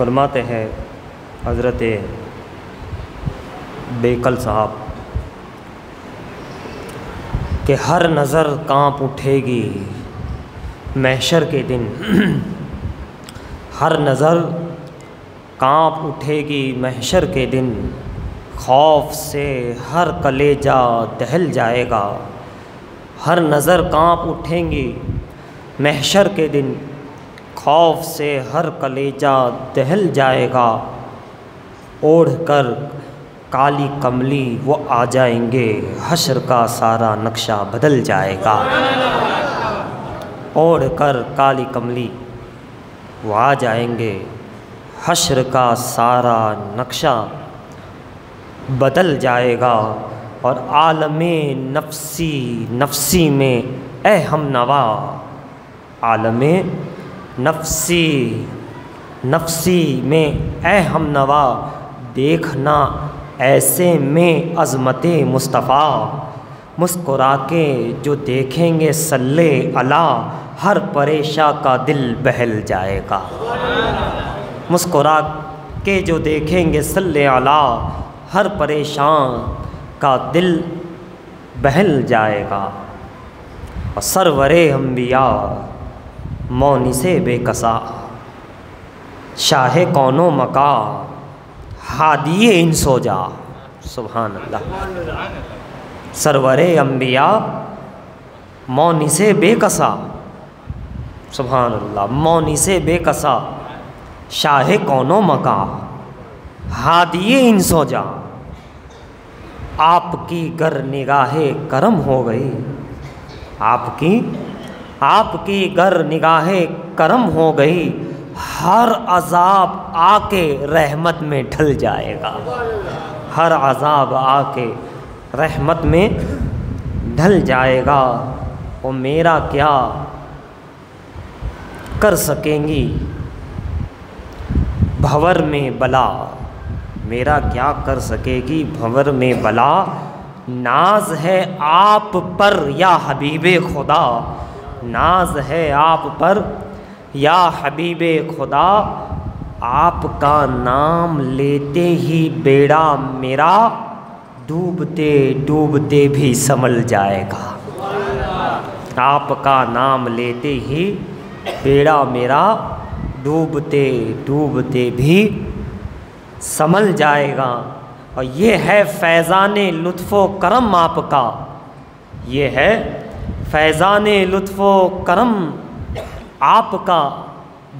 فرماتے ہیں حضرت بیکل صاحب کہ ہر نظر کانپ اٹھے گی محشر کے دن، ہر نظر کانپ اٹھے گی محشر کے دن، خوف سے ہر کلیجہ دہل جائے گا۔ ہر نظر کانپ اٹھیں گی محشر کے دن، خوف سے ہر کلیجہ دہل جائے گا۔ اوڑھ کر کالی کملی وہ آ جائیں گے، حشر کا سارا نقشہ بدل جائے گا۔ اوڑھ کر کالی کملی وہ آ جائیں گے، حشر کا سارا نقشہ بدل جائے گا۔ اور عالم نفسی میں اے ہم نوا، عالم نفسی میں اے ہم نوا، دیکھنا ایسے میں عظمت مصطفیٰ۔ مسکرا کے جو دیکھیں گے صلی اللہ، ہر پریشاں کا دل بہل جائے گا۔ مسکرا کے جو دیکھیں گے صلی اللہ، ہر پریشان کا دل بہل جائے گا۔ اور سرور انبیاء مونس بے کسا، شاہ کون و مکا، ہادی انس و جا۔ سبحان اللہ۔ سرور انبیاء مونس بے کسا، سبحان اللہ، مونس بے کسا، شاہ کون و مکا، ہادی انس و جا۔ آپ کی گر نگاہ کرم ہو گئی، آپ کی گر نگاہ کرم ہو گئی، ہر عذاب آ کے رحمت میں ڈھل جائے گا۔ ہر عذاب آ کے رحمت میں ڈھل جائے گا۔ وہ میرا کیا کر سکیں گی بھور میں بلا، میرا کیا کر سکے گی بھور میں بلا۔ ناز ہے آپ پر یا حبیب خدا، ناز ہے آپ پر یا حبیب خدا، آپ کا نام لیتے ہی بیڑا میرا ڈوبتے ڈوبتے بھی سنبھل جائے گا۔ آپ کا نام لیتے ہی بیڑا میرا ڈوبتے ڈوبتے بھی سنبھل جائے گا۔ اور یہ ہے فیضان لطف و کرم آپ کا، یہ ہے فیضان لطف و کرم آپ کا،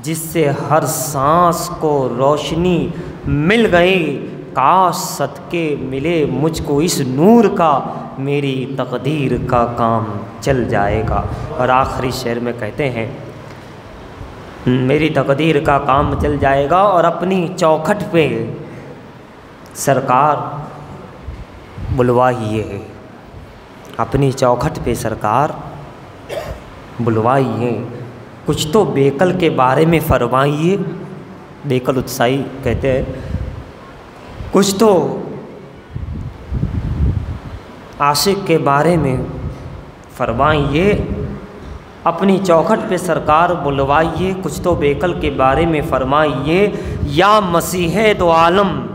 جس سے ہر سانس کو روشنی مل گئی۔ کاش صدقے ملے مجھ کو اس نور کا، میری تقدیر کا کام چل جائے گا۔ اور آخری شعر میں کہتے ہیں میری تقدیر کا کام چل جائے گا۔ اور اپنی چوکھٹ پہ سرکار بلوائیے، اپنی چوکھٹ پہ سرکار بلوائیے، کچھ تو بیکل کے بارے میں فرمائیے۔ بیکل اتسائی کہتے ہیں کچھ تو عاشق کے بارے میں فرمائیے، اپنی چوکھٹ پہ سرکار بلوائیے، کچھ تو بیکل کے بارے میں فرمائیے۔ یا مسیح دو عالم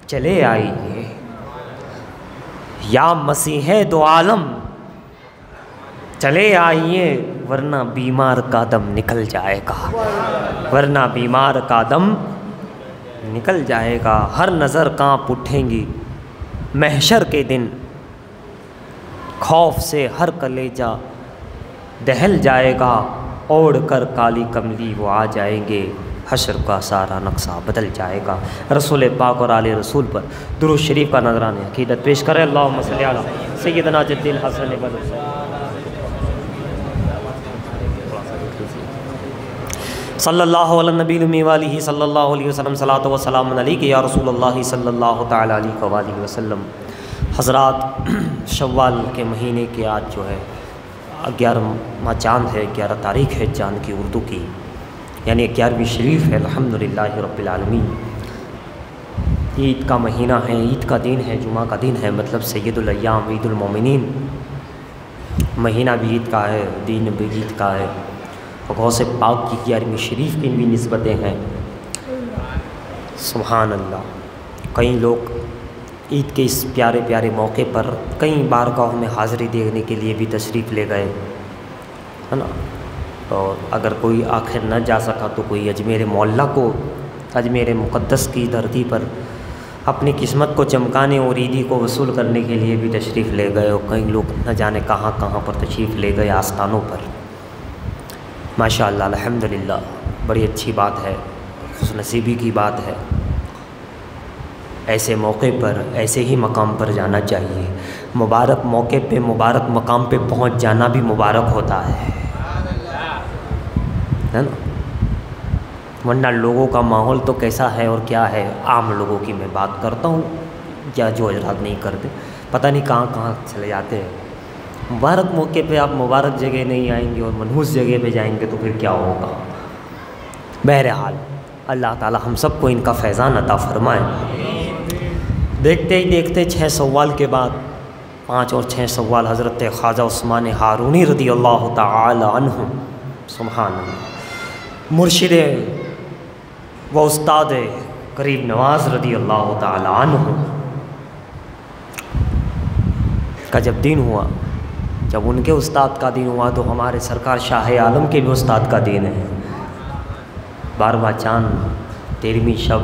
چلے آئیے، یا مسیح دو عالم چلے آئیے، ورنہ بیمار کا دم نکل جائے گا، ورنہ بیمار کا دم نکل جائے گا۔ ہر نظر کانپ اٹھیں گی محشر کے دن، خوف سے ہر کلیجہ دہل جائے گا۔ اوڑھ کر کالی کملی وہ آ جائیں گے، حشر کا سارا نقشہ بدل جائے گا۔ رسول پاک اور آل رسول پر درود شریف کا نذرانہ عقیدت پیش کریں۔ اللہم صلی علی سیدنا جد الحسن والحسین۔ صلی اللہ علی النبی الامی وآلہ صلی اللہ علیہ وسلم، صلاۃ و سلام علیک یا رسول اللہ صلی اللہ تعالی علیہ وآلہ وسلم۔ حضرات، شوال کے مہینے کے آج جو ہے 11واں چاند ہے، 11 تاریخ ہے چاند کی اردو کی، یعنی 11ویں شریف ہے، الحمدللہ رب العالمین۔ عید کا مہینہ ہے، عید کا دن ہے، جمعہ کا دن ہے، مطلب سید الایام، عید المومنین۔ مہینہ بھی عید کا ہے، دین بھی عید کا ہے، اور غوث پاک کی 11ویں شریف کی بھی نسبتیں ہیں۔ سبحان اللہ۔ کئی لوگ عید کے اس پیارے پیارے موقع پر کئی بارگاہوں میں حاضری دینے کے لیے بھی تشریف لے گئے، ہے نا۔ اور اگر کوئی آخر نہ جا سکا تو کوئی اجمیر معلیٰ کو، اجمیر مقدس کی دھرتی پر اپنی قسمت کو چمکانے اور عیدی کو وصول کرنے کے لیے بھی تشریف لے گئے، اور کئی لوگ نہ جانے کہاں کہاں پر تشریف لے گئے آستانوں پر۔ ماشاء اللہ، الحمدللہ، بڑی اچھی بات ہے، خوش نصیبی کی بات ہے۔ ایسے موقع پر، ایسے ہی مقام پر جانا چاہیے۔ مبارک موقع پہ، مبارک مقام پہ پہنچ جانا بھی مبارک ہوتا ہے نا۔ ورنہ لوگوں کا ماحول تو کیسا ہے اور کیا ہے، عام لوگوں کی میں بات کرتا ہوں، کیا جو حضرات نہیں کرتے، پتہ نہیں کہاں کہاں چلے جاتے ہیں۔ مبارک موقع پہ آپ مبارک جگہ نہیں آئیں گے اور منحوس جگہ پہ جائیں گے تو پھر کیا ہوگا۔ بہرحال اللہ تعالی ہم سب کو ان کا فیضان عطا فرمائے۔ دیکھتے ہی دیکھتے 6 سوال کے بعد 5 اور 6 سوال حضرت خواجہ عثمان ہارونی رضی اللہ تعالی عنہ، سبحان اللہ، مرشد و استاد غریب نواز رضی اللہ تعالی عنہ کا جب دن ہوا، جب ان کے استاد کا دن ہوا تو ہمارے سرکار شاہ عالم کے بھی استاد کا دن ہے۔ 12واں چاند، 13ویں شب،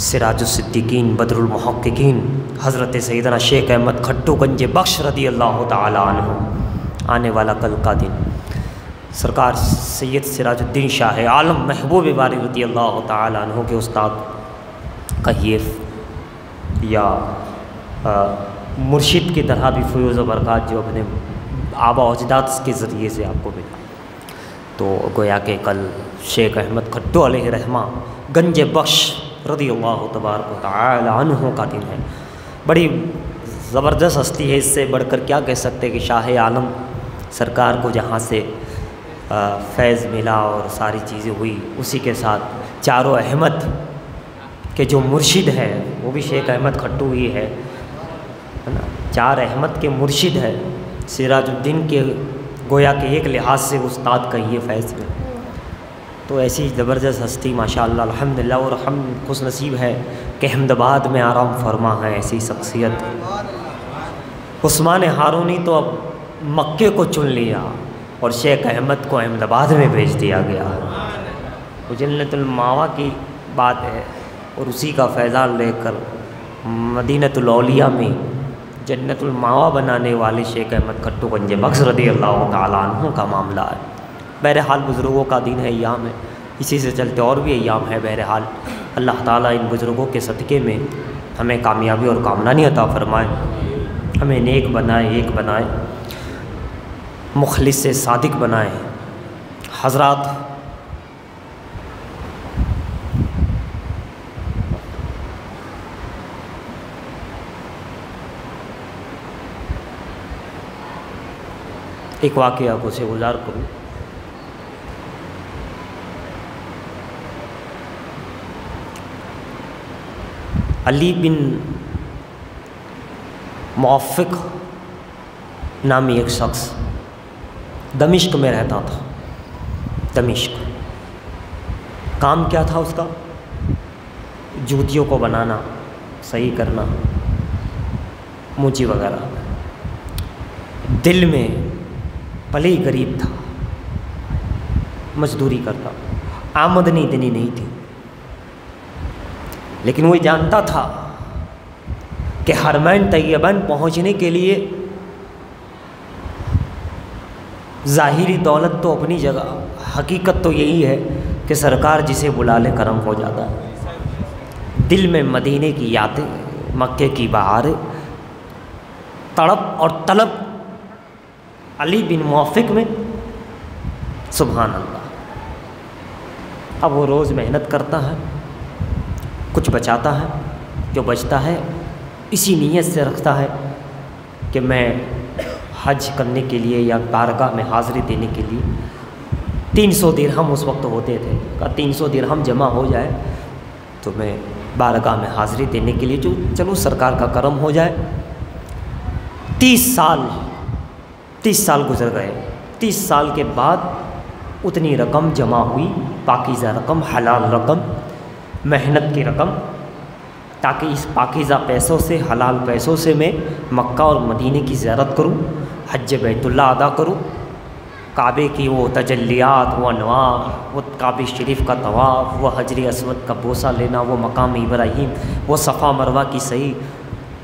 سراج الصدیقین، بدر المحققین، حضرت سیدنا شیخ احمد کھٹو گنج بخش رضی اللہ تعالی عنہ، آنے والا کل کا دن سرکار سید سراج الدین شاہ عالم محبوب باری رضی اللہ تعالی عنہ کے استاد کہیے یا مرشد کی طرح بھی فیوز و برکات جو اپنے آبا و اجداد کے ذریعے سے آپ کو ملا، تو گویا کہ کل شیخ احمد کھٹو علیہ رحمہ گنج بخش رضی اللہ تبارک و تعالی عنہ کا دن ہے۔ بڑی زبردست ہستی ہے، اس سے بڑھ کر کیا کہہ سکتے کہ شاہ عالم سرکار کو جہاں سے فیض ملا اور ساری چیزیں ہوئی، اسی کے ساتھ چاروں احمد کے جو مرشد ہے وہ بھی شیخ احمد کھٹو ہی ہے نا۔ 4 احمد کے مرشد ہے، سراج الدین کے گویا کہ ایک لحاظ سے استاد کہیے فیض میں، تو ایسی زبردست ہستی ماشاءاللہ الحمدللہ۔ اور ہم خوش نصیب ہے کہ احمد آباد میں آرام فرما ہے ایسی شخصیت۔ عثمان ہارونی تو اب مکے کو چن لیا اور شیخ احمد کو احمد آباد میں بھیج دیا گیا، وہ جنت الماوا کی بات ہے، اور اسی کا فیضان لے کر مدینۃ الاولیاء میں جنت الماوا بنانے والے شیخ احمد کھٹو گنج بخش رضی اللہ تعالیٰ عنہ کا معاملہ ہے۔ بہرحال بزرگوں کا دن ہے، ایام ہے، اسی سے چلتے اور بھی ایام ہے۔ بہرحال اللہ تعالیٰ ان بزرگوں کے صدقے میں ہمیں کامیابی اور کامرانی عطا فرمائے، ہمیں نیک بنائے، ایک بنائے، مخلص سے صادق بنائے۔ حضرات، ایک واقعہ کو سے گزار کروں۔ علی بن موفق نامی ایک شخص دمشق میں رہتا تھا۔ دمشق کام کیا تھا اس کا؟ جوتیوں کو بنانا، صحیح کرنا، مونچی وغیرہ۔ دل میں پلی غریب تھا، مزدوری کرتا، آمدنی اتنی نہیں تھی، لیکن وہ جانتا تھا کہ حرمین طیبین پہنچنے کے لیے ظاہری دولت تو اپنی جگہ، حقیقت تو یہی ہے کہ سرکار جسے بلا لے کرم ہو جاتا ہے۔ دل میں مدینے کی یادیں، مکے کی بہاریں، تڑپ اور طلب علی بن موفق میں، سبحان اللہ۔ اب وہ روز محنت کرتا ہے، کچھ بچاتا ہے، جو بچتا ہے اسی نیت سے رکھتا ہے کہ میں حج کرنے کے لیے یا بارگاہ میں حاضری دینے کے لیے 300 درہم اس وقت ہوتے تھے، کہا 300 درہم جمع ہو جائے تو میں بارگاہ میں حاضری دینے کے لیے جو چلو سرکار کا کرم ہو جائے۔ 30 سال گزر گئے۔ 30 سال کے بعد اتنی رقم جمع ہوئی، پاکیزہ رقم، حلال رقم، محنت کی رقم، تاکہ اس پاکیزہ پیسوں سے، حلال پیسوں سے میں مکہ اور مدینے کی زیارت کروں، حج بیت اللہ ادا کروں، کعبے کی وہ تجلیات، وہ انوار، وہ کعبہ شریف کا طواف، وہ حجر اسود کا بوسہ لینا، وہ مقام ابراہیم، وہ صفا مروہ کی سعی،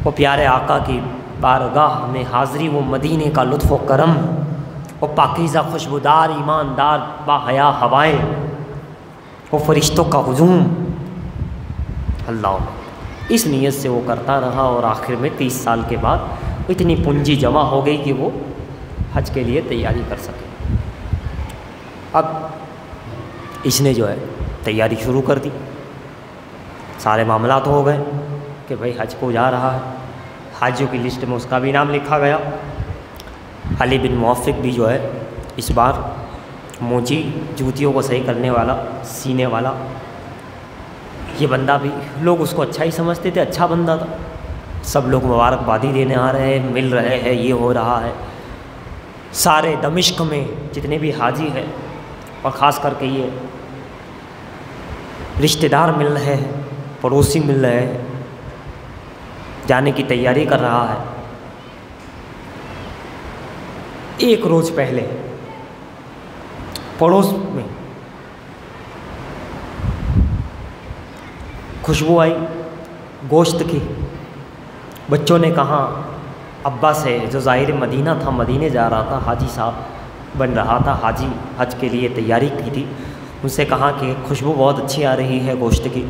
وہ پیارے آقا کی بارگاہ میں حاضری، وہ مدینے کا لطف و کرم، وہ پاکیزہ خوشبودار ایماندار باحیا ہوائیں، وہ فرشتوں کا ہجوم، اللہ، اس نیت سے وہ کرتا رہا، اور آخر میں 30 سال کے بعد اتنی پونجی جمع ہو گئی کہ وہ حج کے لیے تیاری کر سکے۔ اب اس نے جو ہے تیاری شروع کر دی، سارے معاملات ہو گئے کہ بھائی حج کو جا رہا ہے، حاجیوں کی لسٹ میں اس کا بھی نام لکھا گیا۔ علی بن موفق بھی جو ہے اس بار موچی جوتیوں کو صحیح کرنے والا، سینے والا، یہ بندہ بھی لوگ اس کو اچھا ہی سمجھتے تھے، اچھا بندہ تھا، سب لوگ مبارکبادی دینے آ رہے ہیں، مل رہے ہیں، یہ ہو رہا ہے، سارے دمشق میں جتنے بھی حاجی ہیں اور خاص کر کے یہ رشتہ دار مل رہے ہیں، پڑوسی مل رہے ہیں، جانے کی تیاری کر رہا ہے۔ ایک روز پہلے پڑوس میں خوشبو آئی گوشت کی، بچوں نے کہا ابا سے، جو ظاہر مدینہ تھا، مدینے جا رہا تھا، حاجی صاحب بن رہا تھا، حاجی حج کے لیے تیاری کی تھی، ان سے کہا کہ خوشبو بہت اچھی آ رہی ہے گوشت کی،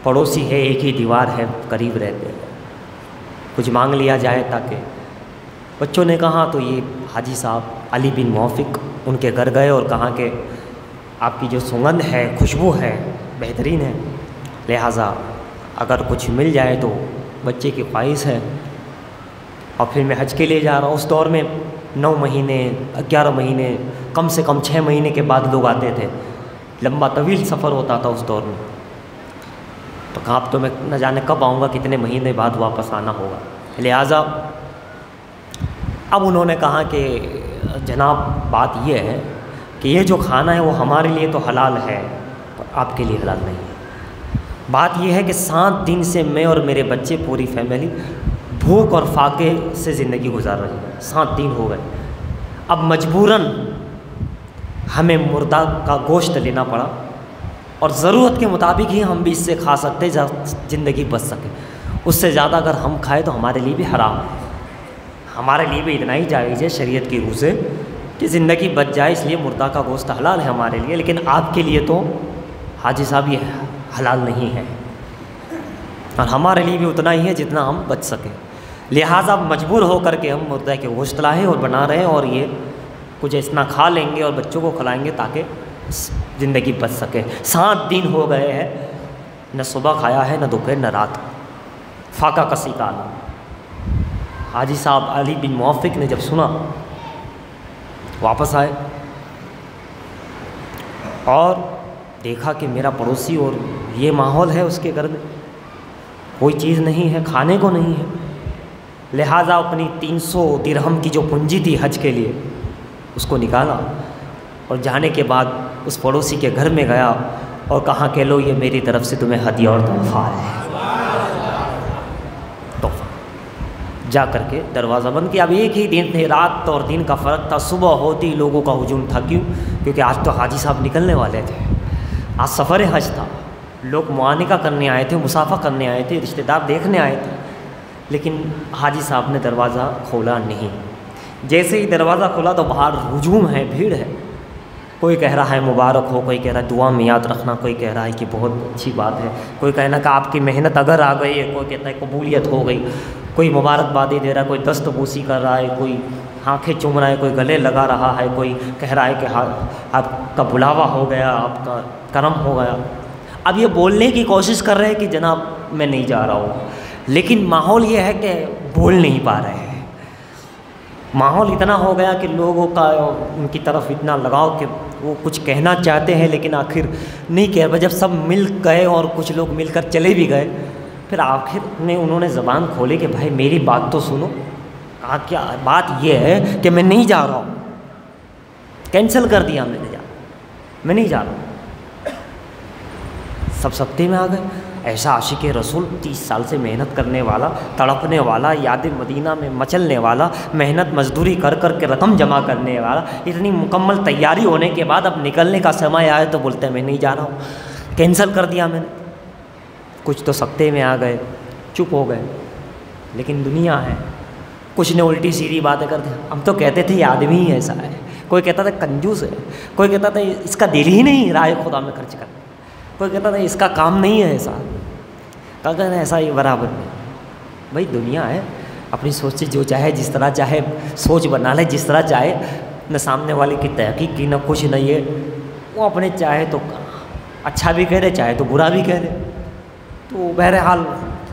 پڑوسی ہے، ایک ہی دیوار ہے، قریب رہتے ہیں، کچھ مانگ لیا جائے تاکہ۔ بچوں نے کہا تو یہ حاجی صاحب علی بن موفق ان کے گھر گئے اور کہا کہ آپ کی جو سگندھ ہے، خوشبو ہے، بہترین ہے، لہٰذا اگر کچھ مل جائے تو بچے کی خواہش ہے، اور پھر میں حج کے لیے جا رہا ہوں۔ اس دور میں 9 مہینے 11 مہینے، کم سے کم 6 مہینے کے بعد لوگ آتے تھے، لمبا طویل سفر ہوتا تھا اس دور میں، تو کہا اب تو میں نہ جانے کب آؤں گا، کتنے مہینے بعد واپس آنا ہوگا، لہٰذا اب انہوں نے کہا کہ جناب بات یہ ہے کہ یہ جو کھانا ہے وہ ہمارے لیے تو حلال ہے، آپ کے لیے حلال نہیں ہے۔ بات یہ ہے کہ 7 دن سے میں اور میرے بچے، پوری فیملی بھوک اور فاقے سے زندگی گزار رہے ہیں، 7 دن ہو گئے، اب مجبوراً ہمیں مردہ کا گوشت لینا پڑا، اور ضرورت کے مطابق ہی ہم بھی اس سے کھا سکتے زندگی بچ سکے، اس سے زیادہ اگر ہم کھائے تو ہمارے لیے بھی حرام ہے، ہمارے لیے بھی اتنا ہی جائز ہے شریعت کی روح سے کہ زندگی بچ جائے، اس لیے مردہ کا گوشت حلال ہے ہمارے لیے، لیکن آپ کے لیے تو حاجی صاحب یہ حلال نہیں ہے، اور ہمارے لیے بھی اتنا ہی ہے جتنا ہم بچ سکیں، لہٰذا مجبور ہو کر کے ہم مردہ کے گوشت لائے اور بنا رہے ہیں، اور یہ کچھ اتنا کھا لیں گے اور بچوں کو کھلائیں گے تاکہ زندگی بچ سکے۔ 7 دن ہو گئے ہیں، نہ صبح کھایا ہے، نہ دوپہر، نہ رات، فاقہ کسی کا عالم۔ حاجی صاحب علی بن موفق نے جب سنا، واپس آئے اور دیکھا کہ میرا پڑوسی اور یہ ماحول ہے اس کے گھر میں، کوئی چیز نہیں ہے، کھانے کو نہیں ہے، لہٰذا اپنی 300 درہم کی جو پونجی تھی حج کے لیے اس کو نکالا، اور جانے کے بعد اس پڑوسی کے گھر میں گیا اور کہا کہ لو یہ میری طرف سے تمہیں ہدیہ اور تحفہ ہے، تحفہ۔ جا کر کے دروازہ بند کیا۔ اب ایک ہی دن تھے، رات اور دن کا فرق تھا، صبح ہوتی لوگوں کا ہجوم تھا، کیونکہ آج تو حاجی صاحب نکلنے والے تھے، آج سفر حج تھا، لوگ معانقہ کرنے آئے تھے، مسافہ کرنے آئے تھے، رشتہ دار دیکھنے آئے تھے، لیکن حاجی صاحب نے دروازہ کھولا نہیں۔ جیسے ہی دروازہ کھولا تو باہر ہجوم ہے، بھیڑ ہے، کوئی کہہ رہا ہے مبارک ہو، کوئی کہہ رہا ہے دعا میں یاد رکھنا، کوئی کہہ رہا ہے کہ بہت اچھی بات ہے، کوئی کہنا کہ آپ کی محنت اگر آ گئی ہے، کوئی کہتا ہے قبولیت ہو گئی، کوئی مبارکبادی دے رہا ہے، کوئی دست بوسی کر رہا ہے، کوئی آنکھیں چوم رہا ہے، کوئی گلے لگا رہا ہے، کوئی کہہ رہا ہے کہ آپ کا بلاوا ہو گیا، آپ کا کرم ہو گیا۔ اب یہ بولنے کی کوشش کر رہے ہیں کہ جناب میں نہیں جا رہا ہوں، لیکن ماحول یہ ہے کہ بول نہیں پا رہے ہیں، ماحول اتنا ہو گیا کہ لوگوں کا ان کی طرف اتنا لگاؤ کہ وہ کچھ کہنا چاہتے ہیں لیکن آخر نہیں کہہ رہے۔ جب سب مل گئے اور کچھ لوگ مل کر چلے بھی گئے، پھر آخر میں انہوں نے زبان کھولی کہ بھائی میری بات تو سنو۔ کہا کیا بات یہ ہے کہ میں نہیں جا رہا ہوں، کینسل کر دیا میں نے، میں نہیں جا رہا ہوں۔ سب سکتے میں آ گئے۔ ایسا عاشق رسول 30 سال سے محنت کرنے والا، تڑپنے والا، یاد مدینہ میں مچلنے والا، محنت مزدوری کر کر کے رقم جمع کرنے والا، اتنی مکمل تیاری ہونے کے بعد اب نکلنے کا سمے آئے تو بولتے ہیں میں نہیں جا رہا ہوں، کینسل کر دیا میں نے۔ کچھ تو سکتے میں آ گئے، چپ ہو گئے، لیکن دنیا ہے، کچھ نے الٹی سیدھی باتیں کر دی۔ ہم تو کہتے تھے یہ آدمی ہی ایسا ہے، کوئی کہتا تھا کنجوس ہے، کوئی کہتا تھا اس کا دل ہی نہیں رائے خدا میں خرچ کرنا، کوئی کہتا تھا اس کا کام نہیں ہے ایسا، اگر ایسا ہی برابر نہیں۔ بھائی دنیا ہے، اپنی سوچ سے جو چاہے جس طرح چاہے سوچ بنا لے، جس طرح چاہے، نہ سامنے والے کی تحقیق کی، نہ کچھ، نہ یہ، وہ اپنے چاہے تو اچھا بھی کہہ دے، چاہے تو برا بھی کہہ دے۔ تو بہرحال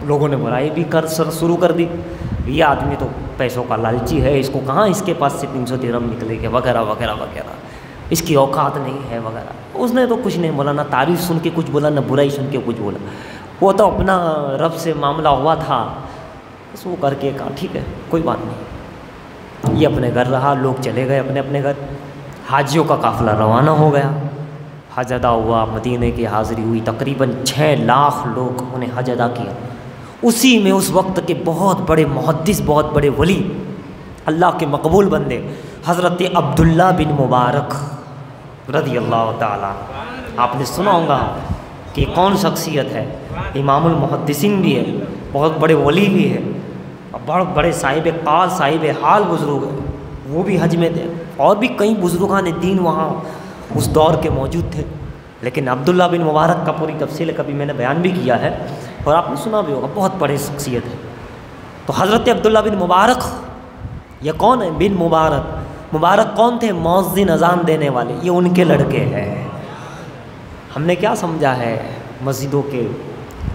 لوگوں نے برائی بھی شروع کر دی، یہ آدمی تو پیسوں کا لالچی ہے، اس کو کہاں اس کے پاس سے 300 درہم نکلے گے وغیرہ وغیرہ وغیرہ، اس کی اوقات نہیں ہے وغیرہ۔ اس نے تو کچھ نہیں بولا، نہ تعریف سن کے کچھ بولا، نہ برائی سن کے کچھ بولا، وہ تو اپنا رب سے معاملہ ہوا تھا، بس وہ کر کے کہا ٹھیک ہے کوئی بات نہیں۔ یہ اپنے گھر رہا، لوگ چلے گئے اپنے اپنے گھر، حاجیوں کا قافلہ روانہ ہو گیا، حج ادا ہوا، مدینے کی حاضری ہوئی، تقریباً 6 لاکھ لوگ انہیں حج ادا کیا۔ اسی میں اس وقت کے بہت بڑے محدث، بہت بڑے ولی، اللہ کے مقبول بندے، حضرت عبداللہ بن مبارک رضی اللہ تعالیٰ، آپ نے سنا ہوگا کہ کون شخصیت ہے، امام المحدثین بھی ہے، بہت بڑے ولی بھی ہے، بہت بڑے صاحب قال، صاحب حال بزرگ ہے، وہ بھی حج میں تھے، اور بھی کئی بزرگان دین وہاں اس دور کے موجود تھے۔ لیکن عبداللہ بن مبارک کا پوری تفصیل کبھی میں نے بیان بھی کیا ہے اور آپ نے سنا بھی ہوگا، بہت بڑے شخصیت ہے۔ تو حضرت عبداللہ بن مبارک، یہ کون ہے؟ بن مبارک، مبارک کون تھے؟ مؤذن، اذان دینے والے، یہ ان کے لڑکے ہیں۔ ہم نے کیا سمجھا ہے مسجدوں کے،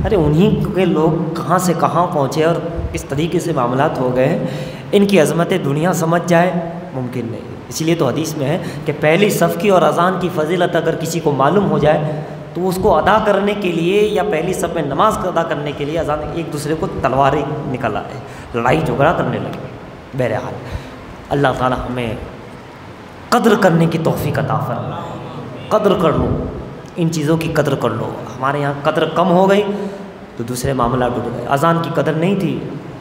ارے انہیں کے لوگ کہاں سے کہاں پہنچے اور اس طریقے سے معاملات ہو گئے ہیں، ان کی عظمت دنیا سمجھ جائے ممکن نہیں۔ اس لیے تو حدیث میں ہے کہ پہلی صف کی اور اذان کی فضیلت اگر کسی کو معلوم ہو جائے تو اس کو ادا کرنے کے لیے یا پہلی صف میں نماز ادا کرنے کے لیے اذان، ایک دوسرے کو تلواریں نکل آئے، لڑائی جھگڑا کرنے لگے۔ بہرحال اللہ تعالی ہمیں قدر کرنے کی توفیق عطا فرمائے، قدر کر لو، ان چیزوں کی قدر کر لو۔ ہمارے یہاں قدر کم ہو گئی تو دوسرے معاملات ڈوب گئے۔ اذان کی قدر نہیں تھی،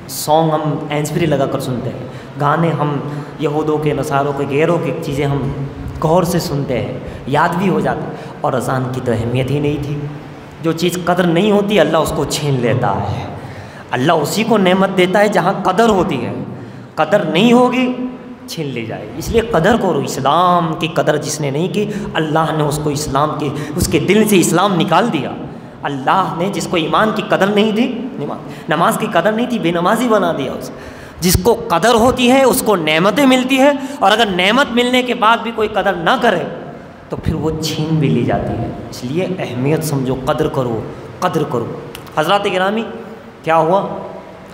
سانگ ہم ہینڈ فری لگا کر سنتے ہیں، گانے ہم یہودوں کے، نصاروں کے، غیروں کی چیزیں ہم غور سے سنتے ہیں، یاد بھی ہو جاتے، اور اذان کی تو اہمیت ہی نہیں تھی۔ جو چیز قدر نہیں ہوتی اللہ اس کو چھین لیتا ہے، اللہ اسی کو نعمت دیتا ہے جہاں قدر ہوتی ہے، قدر نہیں ہوگی چھین لی جائے گی۔ اس لیے قدر کرو، اسلام کی قدر جس نے نہیں کی اللہ نے اس کو اسلام کے، اس کے دل سے اسلام نکال دیا۔ اللہ نے جس کو ایمان کی قدر نہیں تھی، نماز کی قدر نہیں تھی، بے نمازی بنا دیا اسے۔ جس کو قدر ہوتی ہے اس کو نعمتیں ملتی ہیں، اور اگر نعمت ملنے کے بعد بھی کوئی قدر نہ کرے تو پھر وہ چھین بھی لی جاتی ہے۔ اس لیے اہمیت سمجھو، قدر کرو، قدر کرو۔ حضرات گرامی، کیا ہوا؟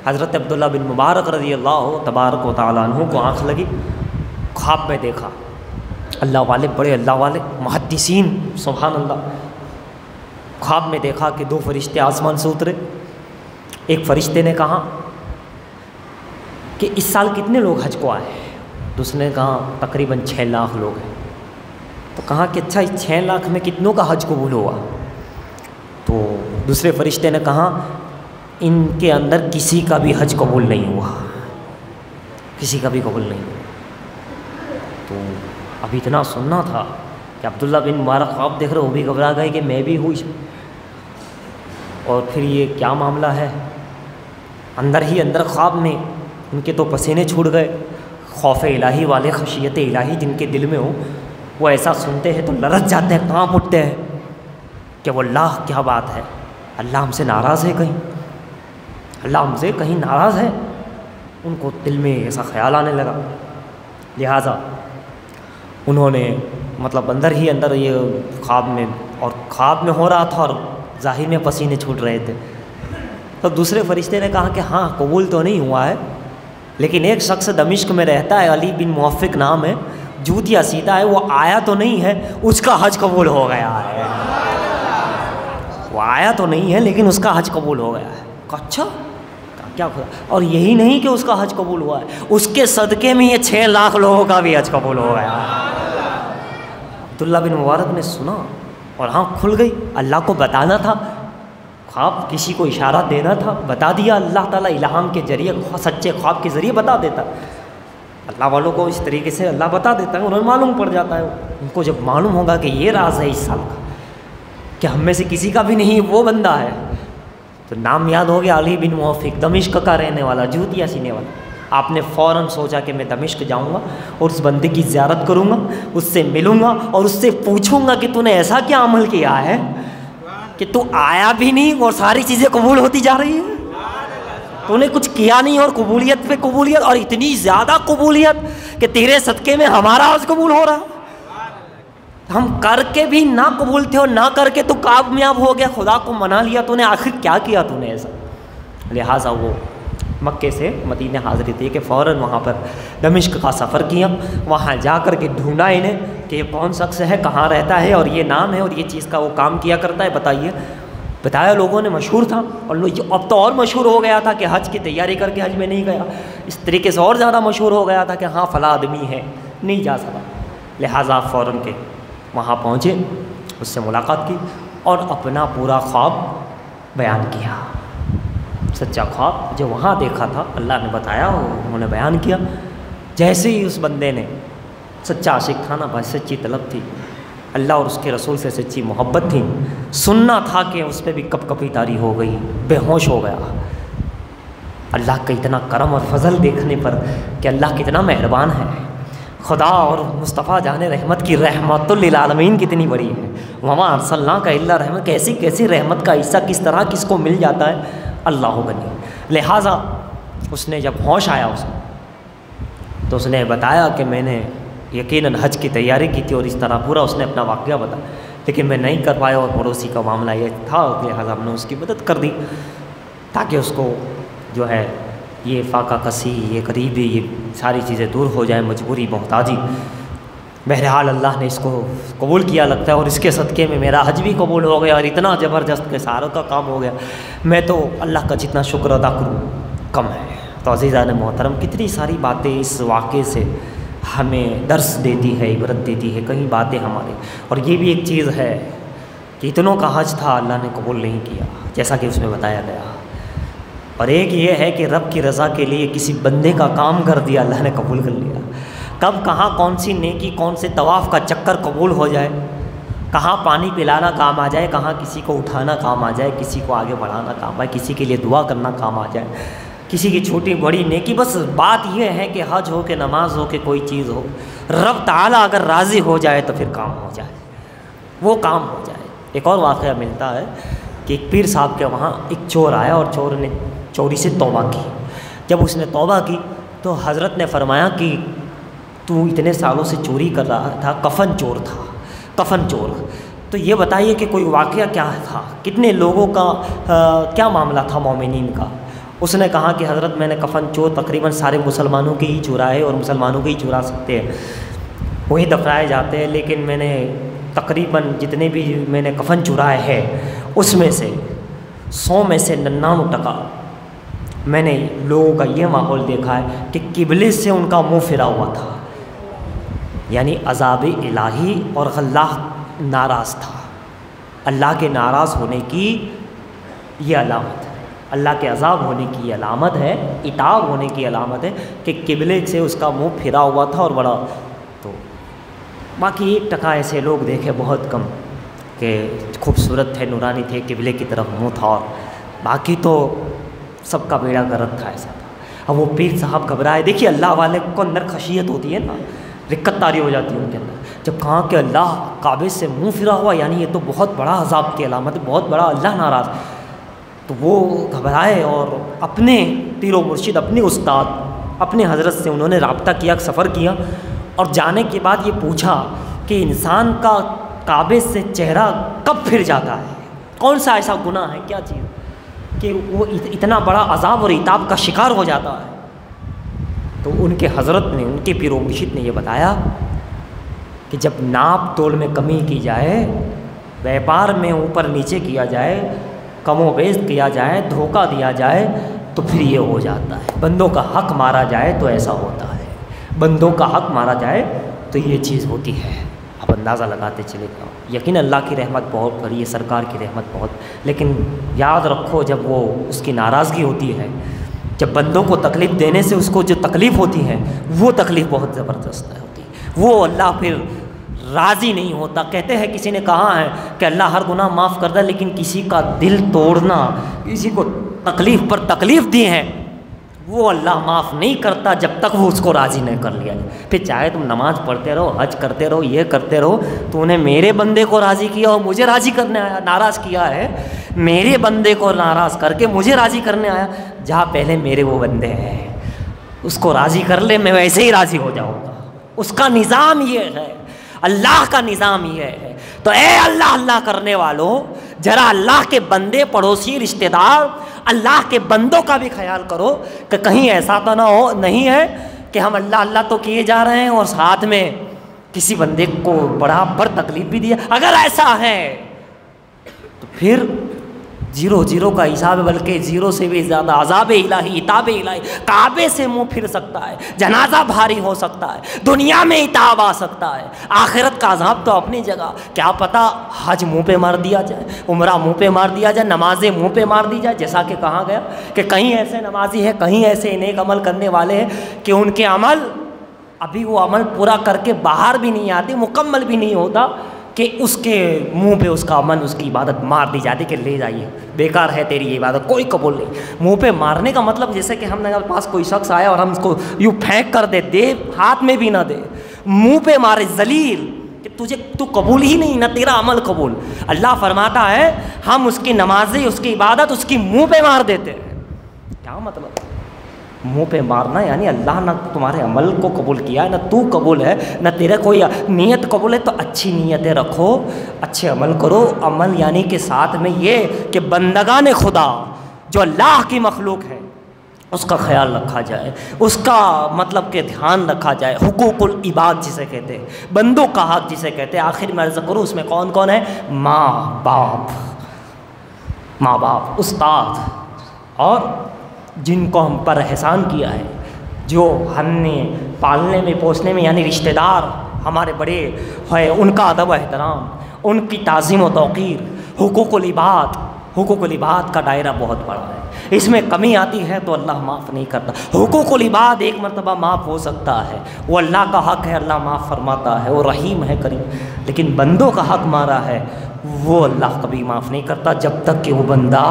حضرت عبداللہ بن مبارک رضی اللہ تبارک و تعالیٰ عنہ کو آنکھ لگی، خواب میں دیکھا، اللہ والے، بڑے اللہ والے محدثین، سبحان اللہ، خواب میں دیکھا کہ 2 فرشتے آسمان سے اترے۔ ایک فرشتے نے کہا کہ اس سال کتنے لوگ حج کو آئے؟ دوسرے نے کہا تقریباً 6 لاکھ لوگ ہیں۔ تو کہا کہ اچھا اس 6 لاکھ میں کتنوں کا حج قبول ہوا؟ تو دوسرے فرشتے نے کہا ان کے اندر کسی کا بھی حج قبول نہیں ہوا، کسی کا بھی قبول نہیں ہوا۔ تو اب اتنا سننا تھا کہ عبداللہ بن مبارک خواب دیکھ رہے، وہ بھی گھبرا گئے کہ میں بھی ہوئی، اور پھر یہ کیا معاملہ ہے؟ اندر ہی اندر خواب میں ان کے تو پسینے چھوٹ گئے، خوف الہی والے، خشیت الہی جن کے دل میں ہو، وہ ایسا سنتے ہیں تو لرز جاتے ہیں، کانپ اٹھتے ہیں کہ وہ اللہ کیا بات ہے، اللہ ہم سے ناراض ہے، کہیں اللہ ہم سے کہیں ناراض ہے۔ ان کو دل میں ایسا خیال آنے لگا، لہٰذا انہوں نے مطلب اندر ہی اندر یہ خواب میں، اور خواب میں ہو رہا تھا اور ظاہر میں پسینے چھوٹ رہے تھے۔ تو دوسرے فرشتے نے کہا کہ ہاں قبول تو نہیں ہوا ہے، لیکن ایک شخص دمشق میں رہتا ہے، علی بن موفق نام ہے، جوتیا سیدھا ہے، وہ آیا تو نہیں ہے، اس کا حج قبول ہو گیا ہے۔ وہ آیا تو نہیں ہے لیکن اس کا حج قبول ہو گیا ہے۔ اچھا کیا خدا، اور یہی نہیں کہ اس کا حج قبول ہوا ہے، اس کے صدقے میں یہ 6 لاکھ لوگوں کا بھی حج قبول ہو گیا۔ عبداللہ بن مبارک نے سنا اور ہاں کھل گئی، اللہ کو بتانا تھا خواب کسی کو اشارہ دینا تھا، بتا دیا اللہ تعالیٰ الہام کے ذریعے، سچے خواب کے ذریعے بتا دیتا۔ اللہ والوں کو اس طریقے سے اللہ بتا دیتا ہے، انہیں معلوم پڑ جاتا ہے، ان کو جب معلوم ہوگا کہ یہ راز ہے اس سال کا کہ ہم میں سے کسی کا بھی نہیں وہ بندہ ہے، تو نام یاد ہو گیا علی بن موفق، دمشق کا رہنے والا، جوتیا سینے والا۔ آپ نے فوراً سوچا کہ میں دمشق جاؤں گا اور اس بندے کی زیارت کروں گا، اس سے ملوں گا اور اس سے پوچھوں گا کہ تو نے ایسا کیا عمل کیا ہے کہ تو آیا بھی نہیں اور ساری چیزیں قبول ہوتی جا رہی ہیں، تو نے کچھ کیا نہیں اور قبولیت پہ قبولیت، اور اتنی زیادہ قبولیت کہ تیرے صدقے میں ہمارا آج قبول ہو رہا، ہم کر کے بھی نہ قبول تھے اور نہ کر کے تو کامیاب ہو گیا، خدا کو منا لیا، تو نے آخر کیا کیا تو نے ایسا۔ لہٰذا وہ مکے سے مدینہ حاضری تھی کہ فوراً وہاں پر دمشق کا سفر کیا، وہاں جا کر کے ڈھونڈا انہیں کہ یہ کون شخص ہے، کہاں رہتا ہے اور یہ نام ہے اور یہ چیز کا وہ کام کیا کرتا ہے، بتائیے۔ بتایا، لوگوں نے مشہور تھا، اور اب تو اور مشہور ہو گیا تھا کہ حج کی تیاری کر کے حج میں نہیں گیا، اس طریقے سے اور زیادہ مشہور ہو گیا تھا کہ ہاں فلاں آدمی ہے، نہیں جا سکا۔ لہٰذا فوراً کے وہاں پہنچے، اس سے ملاقات کی اور اپنا پورا خواب بیان کیا، سچا خواب جو وہاں دیکھا تھا اللہ نے بتایا، انہوں نے بیان کیا۔ جیسے ہی اس بندے نے، سچا عاشق تھا نا بھائی، سچی طلب تھی، اللہ اور اس کے رسول سے سچی محبت تھی، سننا تھا کہ اس پہ بھی کپ کپی طاری ہو گئی، بے ہوش ہو گیا۔ اللہ کا اتنا کرم اور فضل دیکھنے پر کہ اللہ کتنا مہربان ہے، خدا اور مصطفیٰ جان رحمت کی رحمت للعالمین کتنی بڑی ہے، وما ارسلناک الا رحمت، کیسی کیسی رحمت کا حصہ کس طرح کس کو مل جاتا ہے، اللہ غنی۔ لہٰذا اس نے جب ہوش آیا اس کو، تو اس نے بتایا کہ میں نے یقیناً حج کی تیاری کی تھی اور اس طرح پورا اس نے اپنا واقعہ بتایا، لیکن میں نہیں کر پایا اور پڑوسی کا معاملہ یہ تھا، لہٰذا ہم نے اس کی مدد کر دی تاکہ اس کو جو ہے یہ فاقہ کسی، یہ غریبی، یہ ساری چیزیں دور ہو جائیں، مجبوری، محتاجی۔ بہرحال اللہ نے اس کو قبول کیا لگتا ہے، اور اس کے صدقے میں میرا حج بھی قبول ہو گیا اور اتنا زبردست کہ ساروں کا کام ہو گیا، میں تو اللہ کا جتنا شکر ادا کروں کم ہے۔ تو عزیزان محترم، کتنی ساری باتیں اس واقعے سے ہمیں درس دیتی ہے، عبرت دیتی ہے، کئی باتیں ہمارے، اور یہ بھی ایک چیز ہے کہ اتنوں کا حج تھا اللہ نے قبول نہیں کیا جیسا کہ اس میں بتایا گیا، اور ایک یہ ہے کہ رب کی رضا کے لیے کسی بندے کا کام کر دیا اللہ نے قبول کر لیا۔ کب کہاں کون سی نیکی، کون سے طواف کا چکر قبول ہو جائے، کہاں پانی پلانا کام آ جائے، کہاں کسی کو اٹھانا کام آ جائے، کسی کو آگے بڑھانا کام آئے، کسی کے لیے دعا کرنا کام آ جائے، کسی کی چھوٹی بڑی نیکی۔ بس بات یہ ہے کہ حج ہو کہ نماز ہو کہ کوئی چیز ہو، رب تعالیٰ اگر راضی ہو جائے تو پھر کام ہو جائے، وہ کام ہو جائے۔ ایک اور واقعہ ملتا ہے کہ ایک پیر صاحب کے وہاں ایک چور آیا اور چور نے چوری سے توبہ کی۔ جب اس نے توبہ کی تو حضرت نے فرمایا کہ تو اتنے سالوں سے چوری کر رہا تھا، کفن چور تھا، کفن چور، تو یہ بتائیے کہ کوئی واقعہ کیا تھا، کتنے لوگوں کا کیا معاملہ تھا مومنین کا۔ اس نے کہا کہ حضرت میں نے کفن چور تقریباً سارے مسلمانوں کے ہی چرائے اور مسلمانوں کے ہی چرا سکتے ہیں، وہی دفنائے جاتے ہیں، لیکن میں نے تقریباً جتنے بھی میں نے کفن چرائے ہیں اس میں سے 100 میں سے 99% میں نے لوگوں کا یہ ماحول دیکھا ہے کہ قبلے سے ان کا منہ پھرا ہوا تھا، یعنی عذاب الہی، اور اللہ ناراض تھا۔ اللہ کے ناراض ہونے کی یہ علامت ہے، اللہ کے عذاب ہونے کی یہ علامت ہے، عتاب ہونے کی علامت ہے کہ قبلے سے اس کا منہ پھرا ہوا تھا اور بڑا۔ تو باقی 1% ایسے لوگ دیکھے بہت کم کہ خوبصورت تھے، نورانی تھے، قبلے کی طرف منہ تھا، اور باقی تو سب کا بیڑا غرق تھا، ایسا تھا۔ اب وہ پیر صاحب گھبرائے، دیکھیے اللہ والے کو اندر خشیت ہوتی ہے نا، رکت طاری ہو جاتی ہے ان کے اندر، جب کہا کہ اللہ کعبے سے منہ پھرا ہوا، یعنی یہ تو بہت بڑا عذاب کی علامت ہے، بہت بڑا اللہ ناراض۔ تو وہ گھبرائے اور اپنے پیر و مرشد، اپنے استاد، اپنے حضرت سے انہوں نے رابطہ کیا، سفر کیا، اور جانے کے بعد یہ پوچھا کہ انسان کا کعبے سے چہرہ کب پھر جاتا ہے، کون سا ایسا گناہ ہے، کیا چیز کہ وہ اتنا بڑا عذاب اور عتاب کا شکار ہو جاتا ہے۔ تو ان کے حضرت نے، ان کے پیر و مرشد نے یہ بتایا کہ جب ناپ تول میں کمی کی جائے، بیپار میں اوپر نیچے کیا جائے، کم و بیش کیا جائے، دھوکہ دیا جائے، تو پھر یہ ہو جاتا ہے۔ بندوں کا حق مارا جائے تو ایسا ہوتا ہے، بندوں کا حق مارا جائے تو یہ چیز ہوتی ہے۔ اب اندازہ لگاتے چلے جاؤ۔ یقین اللہ کی رحمت بہت بڑی ہے، سرکار کی رحمت بہت، لیکن یاد رکھو جب وہ اس کی ناراضگی ہوتی ہے، جب بندوں کو تکلیف دینے سے اس کو جو تکلیف ہوتی ہے وہ تکلیف بہت زبردست ہوتی ہے، وہ اللہ پھر راضی نہیں ہوتا۔ کہتے ہیں کسی نے کہا ہے کہ اللہ ہر گناہ معاف کرتا ہے، لیکن کسی کا دل توڑنا، کسی کو تکلیف پر تکلیف دی ہے، وہ اللہ معاف نہیں کرتا جب تک وہ اس کو راضی نہیں کر لیا جائے۔ پھر چاہے تم نماز پڑھتے رہو، حج کرتے رہو، یہ کرتے رہو، تو نے میرے بندے کو راضی کیا اور مجھے راضی کرنے آیا، ناراض کیا ہے، میرے بندے کو ناراض کر کے مجھے راضی کرنے آیا، جہاں پہلے میرے وہ بندے ہیں اس کو راضی کر لے، میں ویسے ہی راضی ہو جاؤں گا۔ اس کا نظام یہ ہے، اللہ کا نظام یہ ہے۔ تو اے اللہ اللہ کرنے والوں، ذرا اللہ کے بندے، پڑوسی، رشتہ دار، اللہ کے بندوں کا بھی خیال کرو کہ کہیں ایسا تو نہ ہو نہیں ہے کہ ہم اللہ اللہ تو کیے جا رہے ہیں اور ساتھ میں کسی بندے کو بڑا بڑ تکلیف بھی دیا۔ اگر ایسا ہے تو پھر 0 کا حساب ہے، بلکہ 0 سے بھی زیادہ عذاب الہی، عتاب الہی، کعبے سے منہ پھر سکتا ہے، جنازہ بھاری ہو سکتا ہے، دنیا میں عتاب آ سکتا ہے، آخرت کا عذاب تو اپنی جگہ۔ کیا پتہ حج منہ پہ مار دیا جائے، عمرہ منہ پہ مار دیا جائے، نمازیں منہ پہ مار دی جائے، جیسا کہ کہا گیا کہ کہیں ایسے نمازی ہیں، کہیں ایسے نیک عمل کرنے والے ہیں کہ ان کے عمل ابھی وہ عمل پورا کر کے باہر بھی نہیں آتے، مکمل بھی نہیں ہوتا کہ اس کے منہ پہ اس کا عمل، اس کی عبادت مار دی جاتی کہ لے جائیے، بیکار ہے تیری یہ عبادت، کوئی قبول نہیں۔ منہ پہ مارنے کا مطلب جیسے کہ ہم نے پاس کوئی شخص آیا اور ہم اس کو یوں پھینک کر دے ہاتھ میں بھی نہ دے، منہ پہ مارے، ذلیل کہ تو قبول ہی نہیں، نہ تیرا عمل قبول۔ اللہ فرماتا ہے ہم اس کی نمازیں، اس کی عبادت اس کی منہ پہ مار دیتے ہیں۔ کیا مطلب؟ منہ پہ مارنا یعنی اللہ نہ تمہارے عمل کو قبول کیا ہے، نہ تو قبول ہے، نہ تیرے کوئی نیت قبول ہے، تو اچھی نیتیں رکھو، اچھے عمل کرو۔ عمل یعنی کہ ساتھ میں یہ کہ بندگان خدا جو اللہ کی مخلوق ہے اس کا خیال رکھا جائے، اس کا مطلب کہ دھیان رکھا جائے، حقوق العباد جسے کہتے ہیں، بندوں کا حق جسے کہتے ہیں۔ آخر میں عرض کروں اس میں کون کون ہے؟ ماں باپ، استاد، اور جن کو ہم پر احسان کیا ہے، جو ہم نے پالنے میں پوسنے میں، یعنی رشتہ دار ہمارے بڑے ہے، ان کا ادب و احترام، ان کی تعظیم و توقیر۔ حقوق العباد کا دائرہ بہت بڑا ہے، اس میں کمی آتی ہے تو اللہ معاف نہیں کرتا۔ حقوق العباد ایک مرتبہ معاف ہو سکتا ہے، وہ اللہ کا حق ہے، اللہ معاف فرماتا ہے، وہ رحیم ہے، کریم، لیکن بندوں کا حق مارا ہے وہ اللہ کبھی معاف نہیں کرتا جب تک کہ وہ بندہ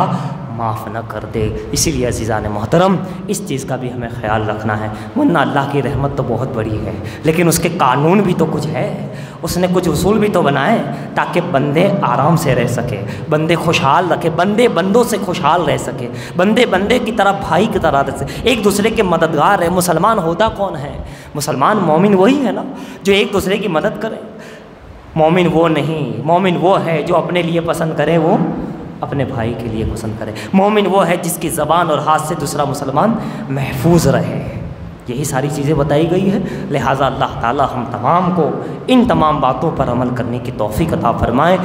معاف نہ کر دے۔ اسی لیے عزیزان محترم اس چیز کا بھی ہمیں خیال رکھنا ہے، ورنہ اللہ کی رحمت تو بہت بڑی ہے، لیکن اس کے قانون بھی تو کچھ ہے، اس نے کچھ اصول بھی تو بنائے تاکہ بندے آرام سے رہ سکے، بندے خوشحال رکھے، بندے بندوں سے خوشحال رہ سکے، بندے بندے کی طرح بھائی کی طرح رہ سکے، ایک دوسرے کے مددگار ہے۔ مسلمان ہوتا کون ہے؟ مسلمان مومن وہی ہے نا جو ایک دوسرے کی مدد کرے۔ مومن وہ نہیں، مومن وہ ہے جو اپنے لیے پسند کرے، وہ اپنے بھائی کے لیے پسند کرے۔ مومن وہ ہے جس کی زبان اور ہاتھ سے دوسرا مسلمان محفوظ رہے۔ یہی ساری چیزیں بتائی گئی ہے، لہٰذا اللہ تعالی ہم تمام کو ان تمام باتوں پر عمل کرنے کی توفیق عطا فرمائے۔